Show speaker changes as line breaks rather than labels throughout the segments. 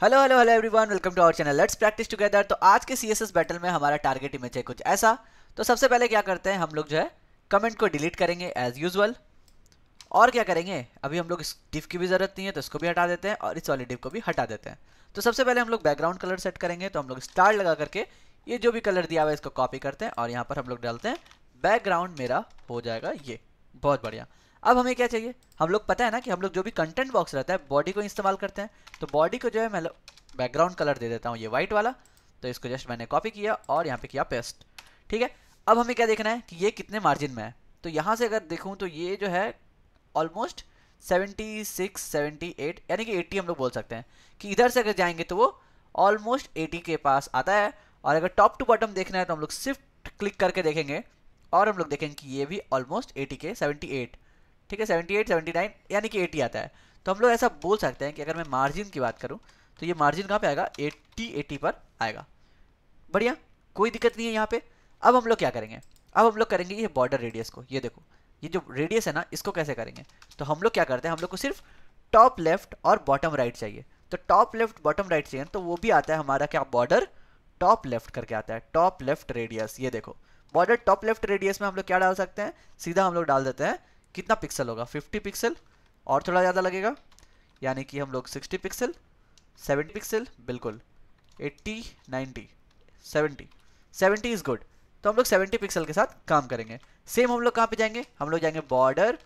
Hello hello hello everyone, welcome to our channel let's practice together. तो आज के CSS battle में हमारा टारगेट इमेज है कुछ ऐसा। तो सबसे पहले क्या करते हैं, हम लोग जो है कमेंट को डिलीट करेंगे एज यूजुअल। और क्या करेंगे, अभी हम लोग इस डिव की भी जरूरत नहीं है तो इसको भी हटा देते हैं और इस वाली डिव को भी हटा देते हैं। तो सबसे पहले हम लोग बैकग्राउंड कलर सेट करेंगे। तो हम लोग स्टार लगा करके ये जो भी कलर दिया हुआ है इसको कॉपी करते हैं और यहाँ पर हम लोग डालते हैं बैकग्राउंड मेरा हो जाएगा ये। बहुत बढ़िया। अब हमें क्या चाहिए, हम लोग पता है ना कि हम लोग जो भी कंटेंट बॉक्स रहता है बॉडी को इस्तेमाल करते हैं। तो बॉडी को जो है मैं बैकग्राउंड कलर दे देता हूँ ये वाइट वाला। तो इसको जस्ट मैंने कॉपी किया और यहाँ पे किया पेस्ट। ठीक है। अब हमें क्या देखना है कि ये कितने मार्जिन में है। तो यहाँ से अगर देखूँ तो ये जो है ऑलमोस्ट 76 78 यानी कि 80 हम लोग बोल सकते हैं कि इधर से अगर जाएंगे तो वो ऑलमोस्ट 80 के पास आता है। और अगर टॉप टू बॉटम देखना है तो हम लोग शिफ्ट क्लिक करके देखेंगे और हम लोग देखेंगे कि ये भी ऑलमोस्ट 80 के 78। ठीक है, 78 79 यानी कि 80 आता है। तो हम लोग ऐसा बोल सकते हैं कि अगर मैं मार्जिन की बात करूं तो ये मार्जिन कहाँ पे आएगा, 80 पर आएगा। बढ़िया, कोई दिक्कत नहीं है यहाँ पे। अब हम लोग क्या करेंगे, अब हम लोग करेंगे ये बॉर्डर रेडियस को। ये देखो ये जो रेडियस है ना इसको कैसे करेंगे। तो हम लोग क्या करते हैं, हम लोग को सिर्फ टॉप लेफ्ट और बॉटम राइट चाहिए। तो टॉप लेफ्ट बॉटम राइट चाहिए तो वो भी आता है हमारा क्या, बॉर्डर टॉप लेफ्ट करके आता है, टॉप लेफ्ट रेडियस। ये देखो बॉर्डर टॉप लेफ्ट रेडियस में हम लोग क्या डाल सकते हैं, सीधा हम लोग डाल देते हैं कितना पिक्सल होगा, 50 पिक्सल और थोड़ा ज़्यादा लगेगा यानी कि हम लोग 60 पिक्सल 70 पिक्सल, बिल्कुल 80 90 70 70 इज गुड। तो हम लोग 70 पिक्सल के साथ काम करेंगे। सेम हम लोग कहाँ पे जाएंगे, हम लोग जाएंगे बॉर्डर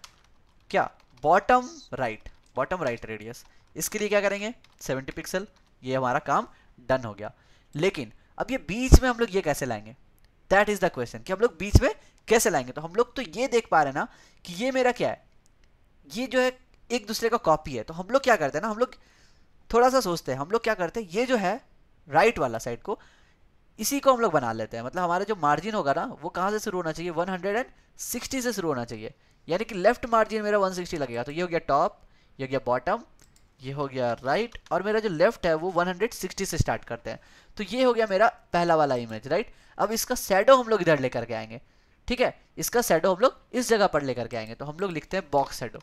क्या, बॉटम राइट रेडियस। इसके लिए क्या करेंगे 70 पिक्सल। ये हमारा काम डन हो गया। लेकिन अब ये बीच में हम लोग ये कैसे लाएंगे, दैट इज द क्वेश्चन कि हम लोग बीच में कैसे लाएंगे। तो हम लोग तो ये देख पा रहे हैं ना कि ये मेरा क्या है, ये जो है एक दूसरे का कॉपी है। तो हम लोग क्या करते हैं ना, हम लोग थोड़ा सा सोचते हैं, हम लोग क्या करते हैं, ये जो है राइट वाला साइड को इसी को हम लोग बना लेते हैं। मतलब हमारा जो मार्जिन होगा ना वो कहाँ से शुरू होना चाहिए, 160 से शुरू होना चाहिए। यानी कि लेफ्ट मार्जिन मेरा 160 लगेगा। तो ये हो गया टॉप, ये हो गया बॉटम, ये हो गया राइट और मेरा जो लेफ्ट है वो 160 से स्टार्ट करते हैं। तो ये हो गया मेरा पहला वाला इमेज, राइट। अब इसका शैडो हम लोग इधर लेकर के आएंगे। ठीक है, इसका शैडो हम लोग इस जगह पर लेकर के आएंगे। तो हम लोग लिखते हैं बॉक्स शैडो।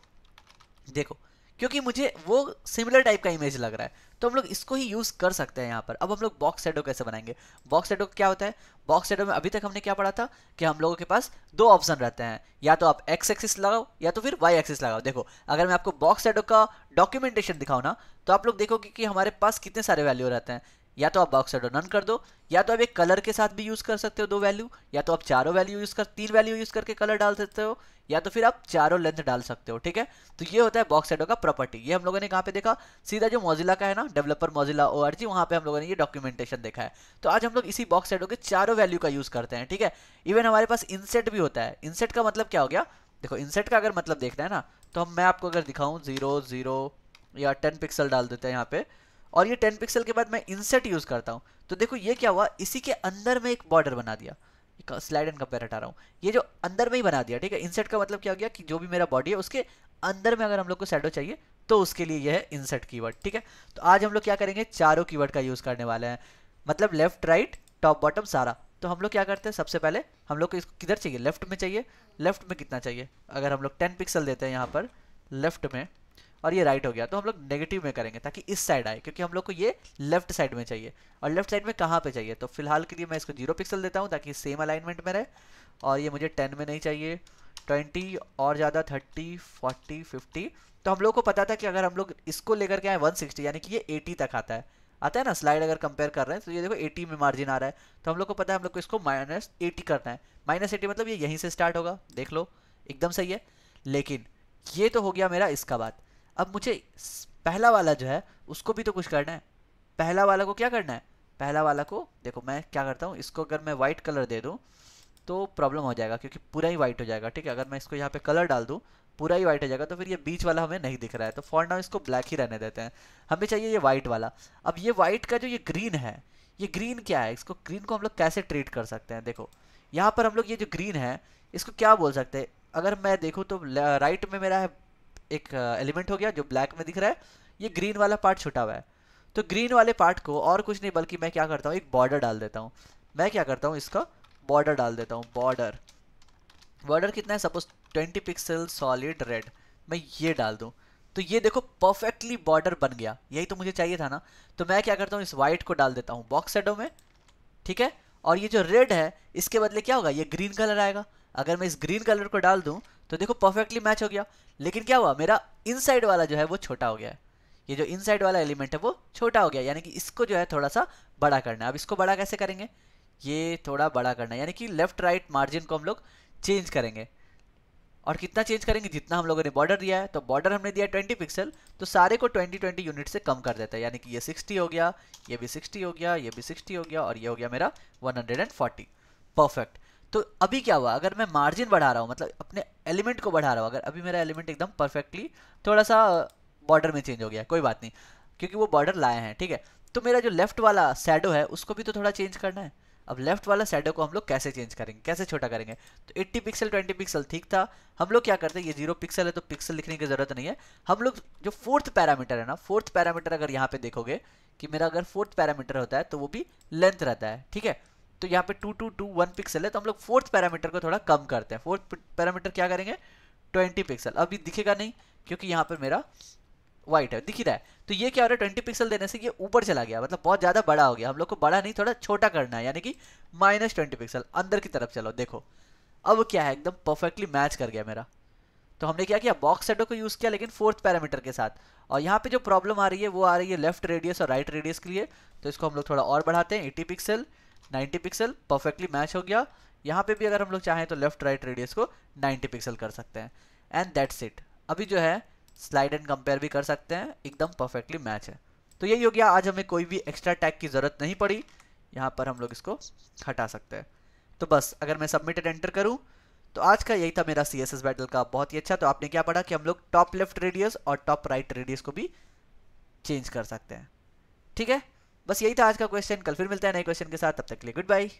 देखो क्योंकि मुझे वो सिमिलर टाइप का इमेज लग रहा है तो हम लोग इसको ही यूज कर सकते हैं यहाँ पर। अब हम लोग बॉक्स शैडो कैसे बनाएंगे, बॉक्स शैडो क्या होता है, बॉक्स शैडो में अभी तक हमने क्या पढ़ा था कि हम लोगों के पास दो ऑप्शन रहते हैं, या तो आप एक्स एक्सिस लगाओ या तो फिर वाई एक्सिस लगाओ। देखो अगर मैं आपको बॉक्स शैडो का डॉक्यूमेंटेशन दिखाऊं ना तो आप लोग देखोगे कि हमारे पास कितने सारे वैल्यू रहते हैं। या तो आप बॉक्स शैडो नन कर दो, या तो आप एक कलर के साथ भी यूज कर सकते हो दो वैल्यू, या तो आप चारों वैल्यू यूज कर, तीन वैल्यू यूज करके कलर डाल सकते हो, या तो फिर आप चारों लेंथ डाल सकते हो। ठीक है, तो ये होता है बॉक्स शैडो का प्रॉपर्टी। ये हम लोगों ने कहाँ पे देखा, सीधा जो मौजिला का है ना, डेवलपर मौजिला ORG, वहाँ पे हम लोगों ने ये डॉक्यूमेंटेशन देखा है। तो आज हम लोग इसी बॉक्स शैडो के चारों वैल्यू का यूज करते हैं। ठीक है, इवन हमारे पास इंसेट भी होता है। इंसेट का मतलब क्या हो गया, देखो इंसेट का अगर मतलब देखना है ना तो मैं आपको अगर दिखाऊं 0 0 या 10 पिक्सल डाल देते हैं यहाँ पे, और ये 10 पिक्सल के बाद मैं इंसेट यूज करता हूँ तो देखो ये क्या हुआ, इसी के अंदर में एक बॉर्डर बना दिया। स्लाइड एंड कंपेयर हटा रहा हूँ, ये जो अंदर में ही बना दिया। ठीक है, इंसेट का मतलब क्या हो गया कि जो भी मेरा बॉडी है उसके अंदर में अगर हम लोग को शैडो चाहिए तो उसके लिए यह है इंसर्ट कीवर्ड। ठीक है, तो आज हम लोग क्या करेंगे, चारों कीवर्ड का यूज करने वाले हैं, मतलब लेफ्ट राइट टॉप बॉटम सारा। तो हम लोग क्या करते हैं, सबसे पहले हम लोग को इसको किधर चाहिए, लेफ्ट में चाहिए। लेफ्ट में कितना चाहिए, अगर हम लोग 10 पिक्सल देते हैं यहाँ पर लेफ्ट में और ये राइट हो गया तो हम लोग नेगेटिव में करेंगे ताकि इस साइड आए, क्योंकि हम लोग को ये लेफ्ट साइड में चाहिए। और लेफ्ट साइड में कहाँ पे चाहिए, तो फिलहाल के लिए मैं इसको 0 पिक्सल देता हूँ ताकि सेम अलाइनमेंट में रहे। और ये मुझे 10 में नहीं चाहिए, 20 और ज़्यादा 30 40 50। तो हम लोग को पता था कि अगर हम लोग इसको लेकर के आए 160 यानी कि ये 80 तक आता है ना। स्लाइड अगर कंपेयर कर रहे हैं तो ये देखो 80 में मार्जिन आ रहा है। तो हम लोग को पता है हम लोग को इसको -80 करना है। -80 मतलब ये यहीं से स्टार्ट होगा, देख लो एकदम सही है। लेकिन ये तो हो गया मेरा इसका बात। अब मुझे पहला वाला जो है उसको भी तो कुछ करना है। पहला वाला को क्या करना है, पहला वाला को देखो मैं क्या करता हूँ, इसको अगर मैं वाइट कलर दे दूँ तो प्रॉब्लम हो जाएगा क्योंकि पूरा ही वाइट हो जाएगा। ठीक है, अगर मैं इसको यहाँ पे कलर डाल दूँ पूरा ही वाइट हो जाएगा तो फिर ये बीच वाला हमें नहीं दिख रहा है। तो फॉर नाउ इसको ब्लैक ही रहने देते हैं, हमें चाहिए ये वाइट वाला। अब ये वाइट का जो ये ग्रीन है, ये ग्रीन क्या है, इसको ग्रीन को हम लोग कैसे ट्रीट कर सकते हैं। देखो यहाँ पर हम लोग ये जो ग्रीन है इसको क्या बोल सकते हैं, अगर मैं देखूँ तो राइट में मेरा है एक एलिमेंट हो गया जो ब्लैक में दिख रहा है, ये ग्रीन वाला पार्ट छुटा हुआ है। तो ग्रीन वाले पार्ट को और कुछ नहीं बल्कि मैं क्या करता हूँ, एक बॉर्डर डाल देता हूँ। मैं क्या करता हूँ, इसका बॉर्डर डाल देता हूँ। बॉर्डर बॉर्डर कितना है, सपोज 20 पिक्सल सॉलिड रेड मैं ये डाल दूँ। तो ये देखो परफेक्टली बॉर्डर बन गया, यही तो मुझे चाहिए था ना। तो मैं क्या करता हूँ, इस व्हाइट को डाल देता हूँ बॉक्स शैडो में, ठीक है। और ये जो रेड है इसके बदले क्या होगा, ये ग्रीन कलर आएगा। अगर मैं इस ग्रीन कलर को डाल दूं तो देखो परफेक्टली मैच हो गया। लेकिन क्या हुआ, मेरा इनसाइड वाला जो है वो छोटा हो गया है। ये जो इनसाइड वाला एलिमेंट है वो छोटा हो गया, यानी कि इसको जो है थोड़ा सा बड़ा करना है। अब इसको बड़ा कैसे करेंगे, ये थोड़ा बड़ा करना है, यानी कि लेफ्ट राइट मार्जिन को हम लोग चेंज करेंगे। और कितना चेंज करेंगे, जितना हम लोगों ने बॉर्डर दिया है। तो बॉर्डर हमने दिया 20 पिक्सल, तो सारे को 20 यूनिट से कम कर देता है, यानी कि ये 60 हो गया, ये भी 60 हो गया, ये भी 60 हो गया, और ये हो गया मेरा 140। परफेक्ट। तो अभी क्या हुआ, अगर मैं मार्जिन बढ़ा रहा हूँ, मतलब अपने एलिमेंट को बढ़ा रहा हूँ, अगर अभी मेरा एलिमेंट एकदम परफेक्टली थोड़ा सा बॉर्डर में चेंज हो गया, कोई बात नहीं, क्योंकि वो बॉर्डर लाए हैं, ठीक है। तो मेरा जो लेफ्ट वाला शैडो है उसको भी तो थोड़ा चेंज करना है। अब लेफ्ट वाला शैडो को हम लोग कैसे चेंज करेंगे, कैसे छोटा करेंगे। तो 80 पिक्सल 20 पिक्सल ठीक था। हम लोग क्या करते हैं, ये 0 पिक्सल है तो पिक्सल लिखने की जरूरत नहीं है। हम लोग जो फोर्थ पैरामीटर है ना, फोर्थ पैरामीटर अगर यहाँ पे देखोगे कि मेरा अगर फोर्थ पैरामीटर होता है तो वो भी लेंथ रहता है, ठीक है। तो यहाँ पे 2221 पिक्सल है, तो हम लोग फोर्थ पैरामीटर को थोड़ा कम करते हैं। फोर्थ पैरामीटर क्या करेंगे, 20 पिक्सल। अभी दिखेगा नहीं क्योंकि यहाँ पर मेरा व्हाइट है, दिख ही रहा है। तो ये क्या हो रहा है, 20 पिक्सल देने से ये ऊपर चला गया, मतलब बहुत ज़्यादा बड़ा हो गया। हम लोग को बड़ा नहीं, थोड़ा छोटा करना है, यानी कि -20 पिक्सल अंदर की तरफ चलो। देखो अब क्या है, एकदम परफेक्टली मैच कर गया मेरा। तो हमने क्या किया, बॉक्स शैडो को यूज़ किया लेकिन फोर्थ पैरामीटर के साथ। और यहाँ पे जो प्रॉब्लम आ रही है वो आ रही है लेफ्ट रेडियस और राइट रेडियस के लिए। तो इसको हम लोग थोड़ा और बढ़ाते हैं, 80 पिक्सल 90 पिक्सल, परफेक्टली मैच हो गया। यहाँ पे भी अगर हम लोग चाहें तो लेफ्ट राइट रेडियस को 90 पिक्सल कर सकते हैं। And that's it. अभी जो है स्लाइड एंड कंपेयर भी कर सकते हैं, एकदम परफेक्टली मैच है। तो यही हो गया, आज हमें कोई भी एक्स्ट्रा टैग की ज़रूरत नहीं पड़ी। यहाँ पर हम लोग इसको हटा सकते हैं। तो बस अगर मैं सबमिटेड एंटर करूँ तो आज का यही था मेरा CSS बैटल का, बहुत ही अच्छा। तो आपने क्या पढ़ा कि हम लोग टॉप लेफ्ट रेडियस और टॉप राइट रेडियस को भी चेंज कर सकते हैं, ठीक है। बस यही था आज का क्वेश्चन, कल फिर मिलते हैं नए क्वेश्चन के साथ, तब तक के लिए गुड बाय।